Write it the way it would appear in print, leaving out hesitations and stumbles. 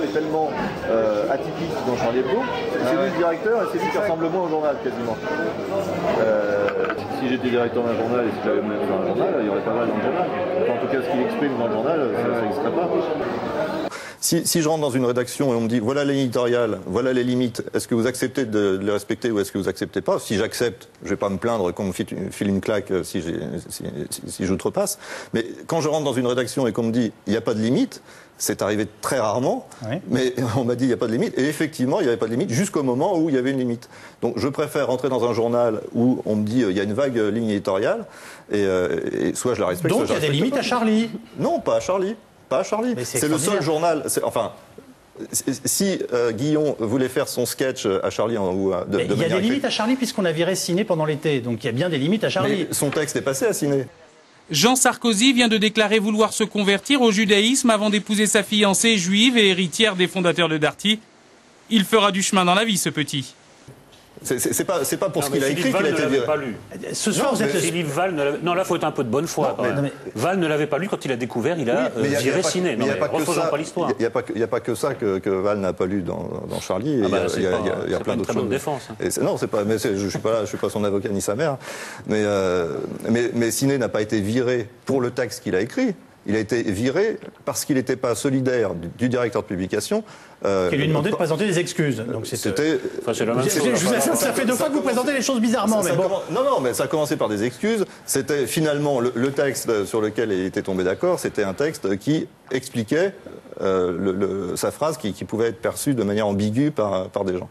est tellement atypique dans Charlie Hebdo. C'est lui le directeur et c'est lui qui ressemble le moins au journal quasiment. Si j'étais directeur d'un journal et si j'avais mon dans un journal, il y aurait pas mal dans le journal. Enfin, en tout cas, ce qu'il exprime dans le journal, ça n'existerait pas. Si je rentre dans une rédaction et on me dit voilà l'éditorial, voilà les limites, est-ce que vous acceptez de les respecter ou est-ce que vous acceptez pas? Si j'accepte, je vais pas me plaindre qu'on me file une claque si j'outrepasse. Mais quand je rentre dans une rédaction et qu'on me dit il n'y a pas de limite, c'est arrivé très rarement, oui. Mais on m'a dit il n'y a pas de limite. Et effectivement, il n'y avait pas de limite jusqu'au moment où il y avait une limite. Donc je préfère rentrer dans un journal où on me dit il y a une vague ligne éditoriale et soit je la respecte. Donc il y a des limites à Charlie? Non, pas à Charlie. Pas à Charlie. C'est le seul journal. Enfin, si Guillon voulait faire son sketch à Charlie il y a des limites à Charlie puisqu'on a viré Ciné pendant l'été. Donc il y a bien des limites à Charlie. Mais son texte est passé à Ciné. Jean Sarkozy vient de déclarer vouloir se convertir au judaïsme avant d'épouser sa fiancée juive et héritière des fondateurs de Darty. Il fera du chemin dans la vie, ce petit. C'est pas pour ce qu'il a écrit qu'il a été viré. Pas lu. Ce soir, vous êtes Philippe Val ne l'avait... Non, là, il faut être un peu de bonne foi. Val ne l'avait pas lu quand il a découvert, il a viré Ciné. Mais il n'y a pas que ça. Il n'y a pas que ça que Val n'a pas lu dans Charlie. Il y a plein d'autres choses. Défense. Non, c'est pas. Mais je suis pas là. Je suis pas son avocat ni sa mère. Mais Ciné n'a pas été viré pour le texte qu'il a écrit. Il a été viré parce qu'il n'était pas solidaire du directeur de publication. Qui lui demandait de présenter des excuses. Donc c'était. C'est la même chose. Ça fait 2 fois que vous présentez les choses bizarrement. Non, mais ça a commencé par des excuses. C'était finalement le texte sur lequel il était tombé d'accord. C'était un texte qui expliquait sa phrase qui pouvait être perçue de manière ambiguë par des gens.